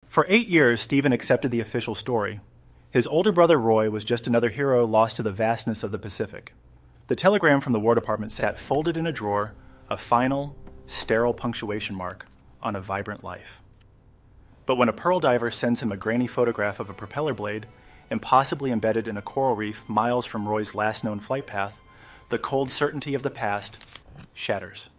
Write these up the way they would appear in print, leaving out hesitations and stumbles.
For 8 years, Stephen accepted the official story. His older brother Roy was just another hero lost to the vastness of the Pacific. The telegram from the War Department sat folded in a drawer, a final, sterile punctuation mark on a vibrant life. But when a pearl diver sends him a grainy photograph of a propeller blade, impossibly embedded in a coral reef miles from Roy's last known flight path, the cold certainty of the past shatters.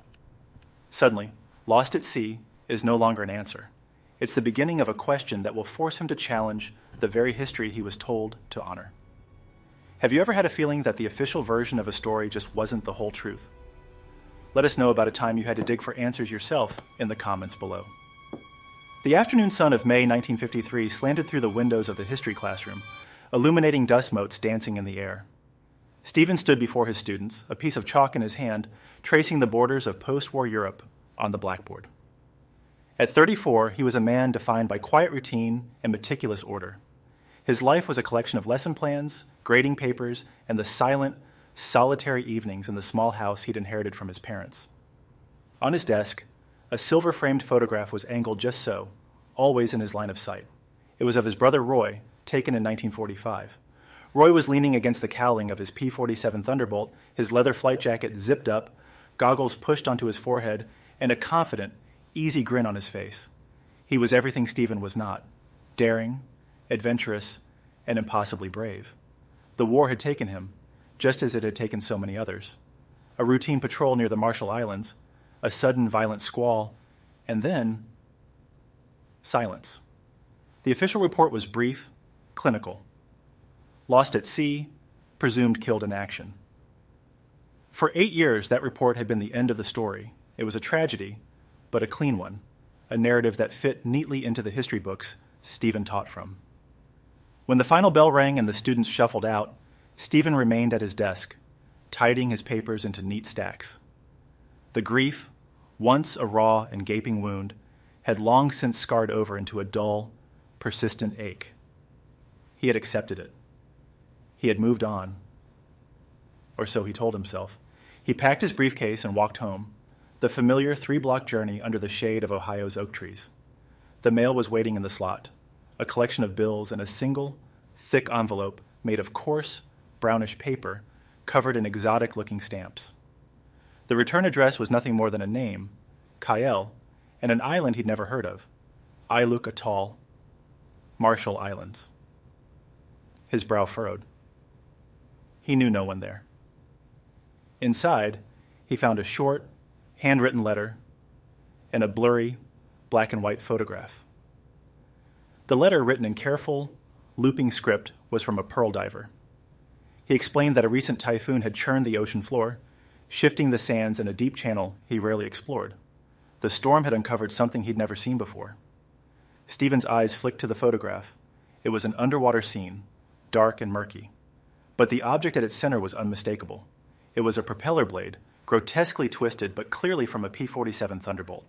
Suddenly, lost at sea is no longer an answer. It's the beginning of a question that will force him to challenge the very history he was told to honor. Have you ever had a feeling that the official version of a story just wasn't the whole truth? Let us know about a time you had to dig for answers yourself in the comments below. The afternoon sun of May 1953 slanted through the windows of the history classroom, illuminating dust motes dancing in the air. Stephen stood before his students, a piece of chalk in his hand, tracing the borders of post-war Europe on the blackboard. At 34, he was a man defined by quiet routine and meticulous order. His life was a collection of lesson plans, grading papers, and the silent, solitary evenings in the small house he'd inherited from his parents. On his desk, a silver-framed photograph was angled just so, always in his line of sight. It was of his brother Roy, taken in 1945. Roy was leaning against the cowling of his P-47 Thunderbolt, his leather flight jacket zipped up, goggles pushed onto his forehead, and a confident, easy grin on his face. He was everything Stephen was not: daring, adventurous, and impossibly brave. The war had taken him, just as it had taken so many others. A routine patrol near the Marshall Islands, a sudden violent squall, and then silence. The official report was brief, clinical. Lost at sea, presumed killed in action. For 8 years, that report had been the end of the story. It was a tragedy, but a clean one, a narrative that fit neatly into the history books Stephen taught from. When the final bell rang and the students shuffled out, Stephen remained at his desk, tidying his papers into neat stacks. The grief, once a raw and gaping wound, had long since scarred over into a dull, persistent ache. He had accepted it. He had moved on. Or so he told himself. He packed his briefcase and walked home, the familiar 3-block journey under the shade of Ohio's oak trees. The mail was waiting in the slot, a collection of bills and a single, thick envelope made of coarse, brownish paper covered in exotic-looking stamps. The return address was nothing more than a name, Kyle, and an island he'd never heard of, Iluk Atoll, Marshall Islands. His brow furrowed. He knew no one there. Inside, he found a short, handwritten letter and a blurry, black-and-white photograph. The letter, written in careful, looping script, was from a pearl diver. He explained that a recent typhoon had churned the ocean floor, shifting the sands in a deep channel he rarely explored. The storm had uncovered something he'd never seen before. Stephen's eyes flicked to the photograph. It was an underwater scene, dark and murky. But the object at its center was unmistakable. It was a propeller blade, grotesquely twisted but clearly from a P-47 Thunderbolt.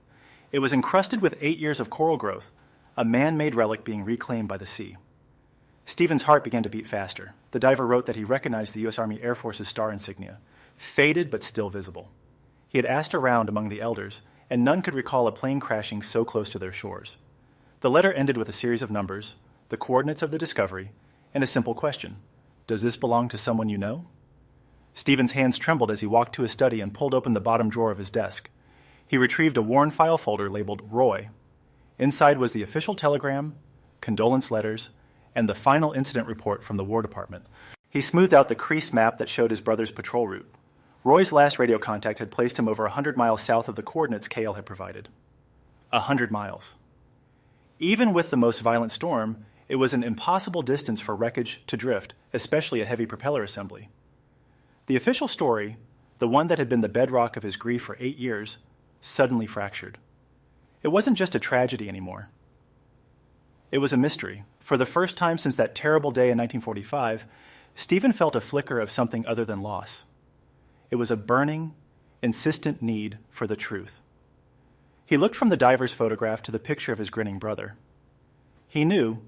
It was encrusted with 8 years of coral growth, a man-made relic being reclaimed by the sea. Stephen's heart began to beat faster. The diver wrote that he recognized the U.S. Army Air Force's star insignia, faded but still visible. He had asked around among the elders, and none could recall a plane crashing so close to their shores. The letter ended with a series of numbers, the coordinates of the discovery, and a simple question: does this belong to someone you know? Stephen's hands trembled as he walked to his study and pulled open the bottom drawer of his desk. He retrieved a worn file folder labeled Roy. Inside was the official telegram, condolence letters, and the final incident report from the War Department. He smoothed out the creased map that showed his brother's patrol route. Roy's last radio contact had placed him over 100 miles south of the coordinates KL had provided. 100 miles. Even with the most violent storm, it was an impossible distance for wreckage to drift, especially a heavy propeller assembly. The official story, the one that had been the bedrock of his grief for 8 years, suddenly fractured. It wasn't just a tragedy anymore. It was a mystery. For the first time since that terrible day in 1945, Stephen felt a flicker of something other than loss. It was a burning, insistent need for the truth. He looked from the diver's photograph to the picture of his grinning brother. He knew,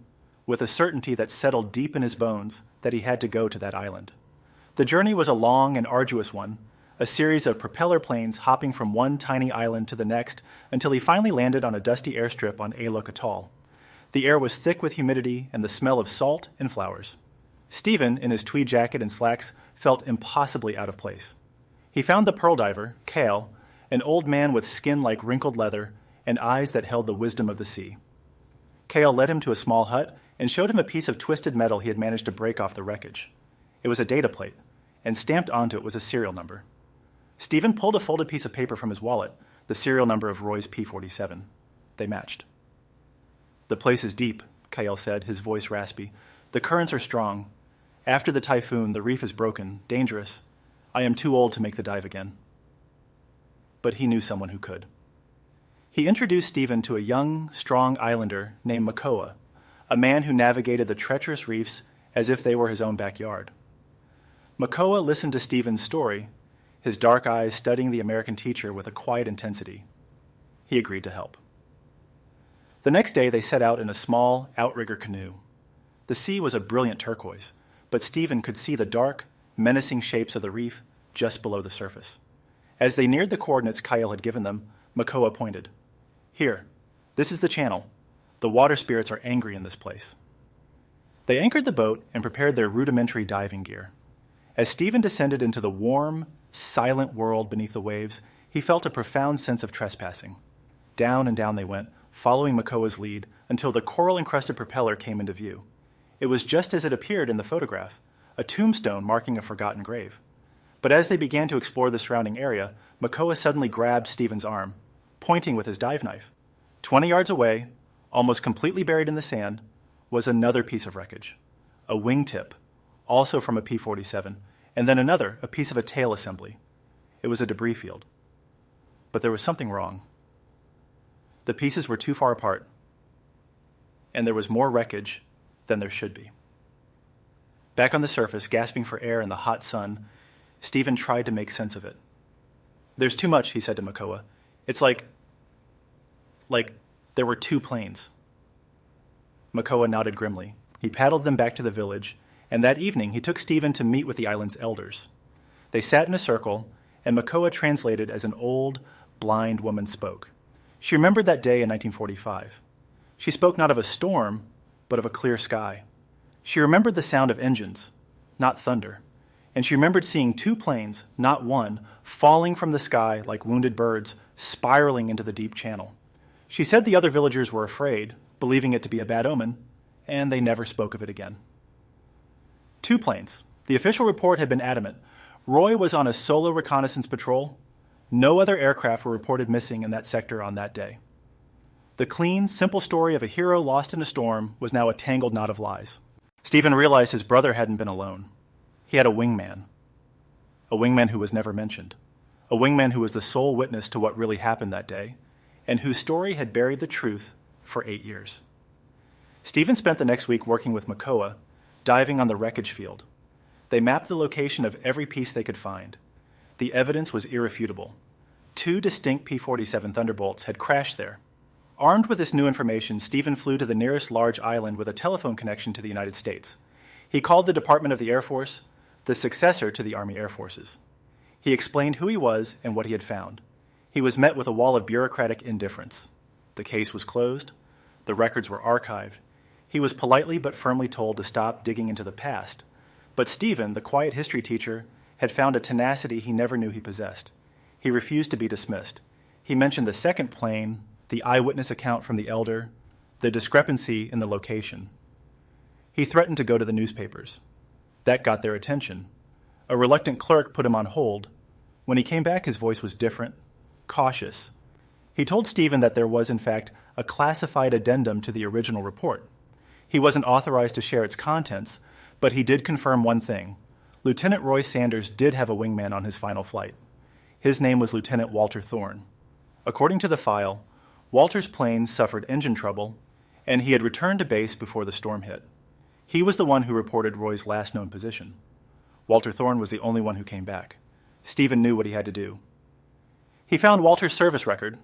with a certainty that settled deep in his bones, that he had to go to that island. The journey was a long and arduous one, a series of propeller planes hopping from one tiny island to the next until he finally landed on a dusty airstrip on Iluk Atoll. The air was thick with humidity and the smell of salt and flowers. Stephen, in his tweed jacket and slacks, felt impossibly out of place. He found the pearl diver, Cale, an old man with skin like wrinkled leather and eyes that held the wisdom of the sea. Cale led him to a small hut and showed him a piece of twisted metal he had managed to break off the wreckage. It was a data plate, and stamped onto it was a serial number. Stephen pulled a folded piece of paper from his wallet, the serial number of Roy's P-47. They matched. "The place is deep," Cale said, his voice raspy. "The currents are strong. After the typhoon, the reef is broken, dangerous. I am too old to make the dive again." But he knew someone who could. He introduced Stephen to a young, strong islander named Makoa, a man who navigated the treacherous reefs as if they were his own backyard. Makoa listened to Stephen's story, his dark eyes studying the American teacher with a quiet intensity. He agreed to help. The next day, they set out in a small, outrigger canoe. The sea was a brilliant turquoise, but Stephen could see the dark, menacing shapes of the reef just below the surface. As they neared the coordinates Kyle had given them, Makoa pointed. "Here, this is the channel. The water spirits are angry in this place." They anchored the boat and prepared their rudimentary diving gear. As Stephen descended into the warm, silent world beneath the waves, he felt a profound sense of trespassing. Down and down they went, following Makoa's lead, until the coral-encrusted propeller came into view. It was just as it appeared in the photograph, a tombstone marking a forgotten grave. But as they began to explore the surrounding area, Makoa suddenly grabbed Stephen's arm, pointing with his dive knife. 20 yards away, almost completely buried in the sand, was another piece of wreckage, a wingtip, also from a P-47, and then another, a piece of a tail assembly. It was a debris field. But there was something wrong. The pieces were too far apart, and there was more wreckage than there should be. Back on the surface, gasping for air in the hot sun, Stephen tried to make sense of it. "There's too much," he said to Makoa. "It's like there were two planes." Makoa nodded grimly. He paddled them back to the village, and that evening he took Stephen to meet with the island's elders. They sat in a circle, and Makoa translated as an old, blind woman spoke. She remembered that day in 1945. She spoke not of a storm, but of a clear sky. She remembered the sound of engines, not thunder, and she remembered seeing two planes, not one, falling from the sky like wounded birds, spiraling into the deep channel. She said the other villagers were afraid, believing it to be a bad omen, and they never spoke of it again. Two planes. The official report had been adamant. Roy was on a solo reconnaissance patrol. No other aircraft were reported missing in that sector on that day. The clean, simple story of a hero lost in a storm was now a tangled knot of lies. Stephen realized his brother hadn't been alone. He had a wingman who was never mentioned, a wingman who was the sole witness to what really happened that day, and whose story had buried the truth for 8 years. Stephen spent the next week working with Makoa, diving on the wreckage field. They mapped the location of every piece they could find. The evidence was irrefutable. 2 distinct P-47 Thunderbolts had crashed there. Armed with this new information, Stephen flew to the nearest large island with a telephone connection to the United States. He called the Department of the Air Force, the successor to the Army Air Forces. He explained who he was and what he had found. He was met with a wall of bureaucratic indifference. The case was closed. The records were archived. He was politely but firmly told to stop digging into the past. But Stephen, the quiet history teacher, had found a tenacity he never knew he possessed. He refused to be dismissed. He mentioned the second plane, the eyewitness account from the elder, the discrepancy in the location. He threatened to go to the newspapers. That got their attention. A reluctant clerk put him on hold. When he came back, his voice was different, cautious. He told Stephen that there was, in fact, a classified addendum to the original report. He wasn't authorized to share its contents, but he did confirm one thing. Lieutenant Roy Sanders did have a wingman on his final flight. His name was Lieutenant Walter Thorne. According to the file, Walter's plane suffered engine trouble, and he had returned to base before the storm hit. He was the one who reported Roy's last known position. Walter Thorne was the only one who came back. Stephen knew what he had to do. He found Walter's service record.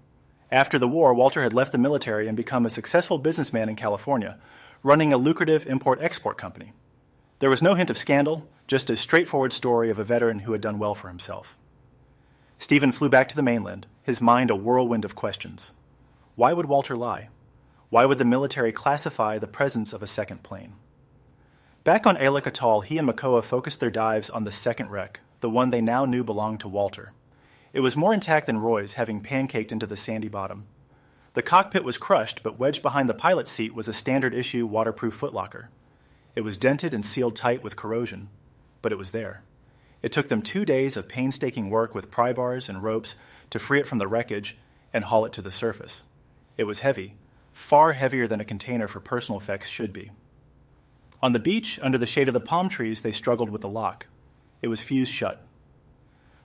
After the war, Walter had left the military and become a successful businessman in California, running a lucrative import-export company. There was no hint of scandal, just a straightforward story of a veteran who had done well for himself. Stephen flew back to the mainland, his mind a whirlwind of questions. Why would Walter lie? Why would the military classify the presence of a second plane? Back on Ehrlich Atoll, he and Makoa focused their dives on the second wreck, the one they now knew belonged to Walter. It was more intact than Roy's, having pancaked into the sandy bottom. The cockpit was crushed, but wedged behind the pilot's seat was a standard-issue waterproof footlocker. It was dented and sealed tight with corrosion, but it was there. It took them 2 days of painstaking work with pry bars and ropes to free it from the wreckage and haul it to the surface. It was heavy, far heavier than a container for personal effects should be. On the beach, under the shade of the palm trees, they struggled with the lock. It was fused shut.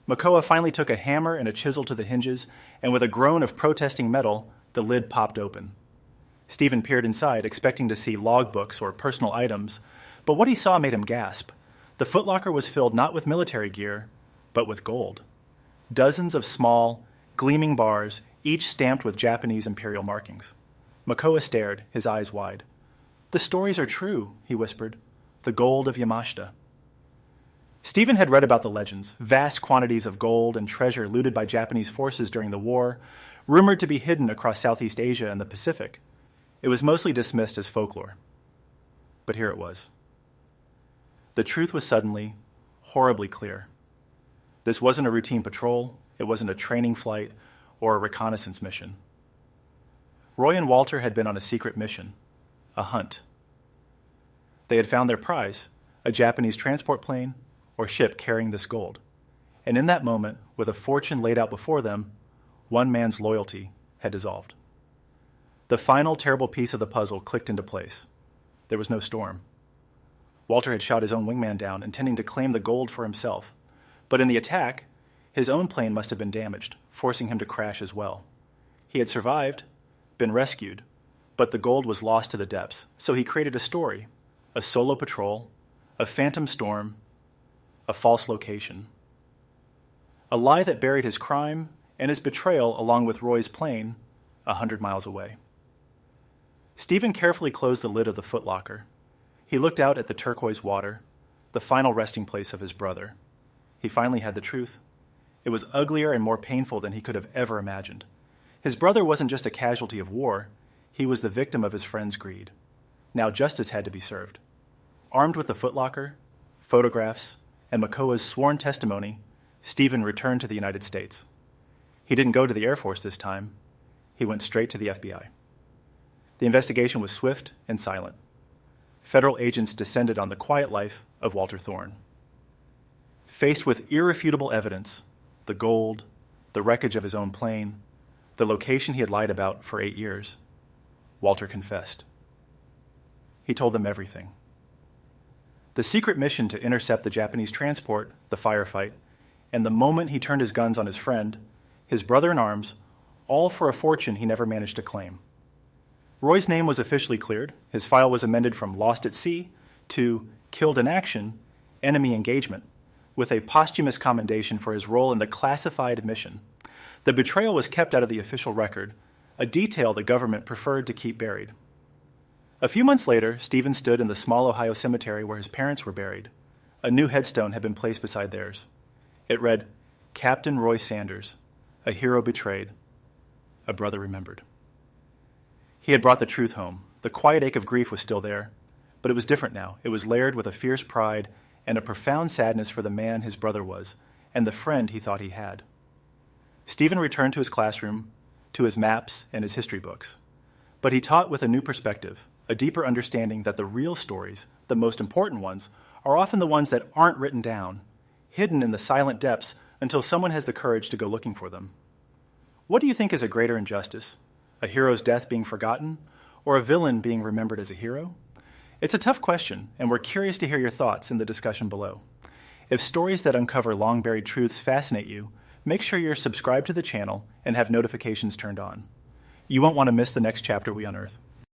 Makoa finally took a hammer and a chisel to the hinges, and with a groan of protesting metal, the lid popped open. Stephen peered inside, expecting to see logbooks or personal items, but what he saw made him gasp. The footlocker was filled not with military gear, but with gold. Dozens of small, gleaming bars, each stamped with Japanese imperial markings. Makoa stared, his eyes wide. "The stories are true," he whispered. "The gold of Yamashita." Stephen had read about the legends, vast quantities of gold and treasure looted by Japanese forces during the war, rumored to be hidden across Southeast Asia and the Pacific. It was mostly dismissed as folklore. But here it was. The truth was suddenly, horribly clear. This wasn't a routine patrol, it wasn't a training flight or a reconnaissance mission. Roy and Walter had been on a secret mission, a hunt. They had found their prize, a Japanese transport plane or ship carrying this gold. And in that moment, with a fortune laid out before them, one man's loyalty had dissolved. The final terrible piece of the puzzle clicked into place. There was no storm. Walter had shot his own wingman down, intending to claim the gold for himself. But in the attack, his own plane must have been damaged, forcing him to crash as well. He had survived, been rescued, but the gold was lost to the depths, so he created a story, a solo patrol, a phantom storm, a false location. A lie that buried his crime and his betrayal along with Roy's plane 100 miles away. Stephen carefully closed the lid of the footlocker. He looked out at the turquoise water, the final resting place of his brother. He finally had the truth. It was uglier and more painful than he could have ever imagined. His brother wasn't just a casualty of war, he was the victim of his friend's greed. Now justice had to be served. Armed with the footlocker, photographs, and Makoa's sworn testimony, Stephen returned to the United States. He didn't go to the Air Force this time. He went straight to the FBI. The investigation was swift and silent. Federal agents descended on the quiet life of Walter Thorne. Faced with irrefutable evidence, the gold, the wreckage of his own plane, the location he had lied about for 8 years, Walter confessed. He told them everything. The secret mission to intercept the Japanese transport, the firefight, and the moment he turned his guns on his friend, his brother-in-arms, all for a fortune he never managed to claim. Roy's name was officially cleared. His file was amended from lost at sea to killed in action, enemy engagement, with a posthumous commendation for his role in the classified mission. The betrayal was kept out of the official record, a detail the government preferred to keep buried. A few months later, Stephen stood in the small Ohio cemetery where his parents were buried. A new headstone had been placed beside theirs. It read, "Captain Roy Sanders, a hero betrayed, a brother remembered." He had brought the truth home. The quiet ache of grief was still there, but it was different now. It was layered with a fierce pride and a profound sadness for the man his brother was and the friend he thought he had. Stephen returned to his classroom, to his maps and his history books. But he taught with a new perspective, a deeper understanding that the real stories, the most important ones, are often the ones that aren't written down, hidden in the silent depths until someone has the courage to go looking for them. What do you think is a greater injustice? A hero's death being forgotten, or a villain being remembered as a hero? It's a tough question, and we're curious to hear your thoughts in the discussion below. If stories that uncover long-buried truths fascinate you, make sure you're subscribed to the channel and have notifications turned on. You won't want to miss the next chapter we unearth.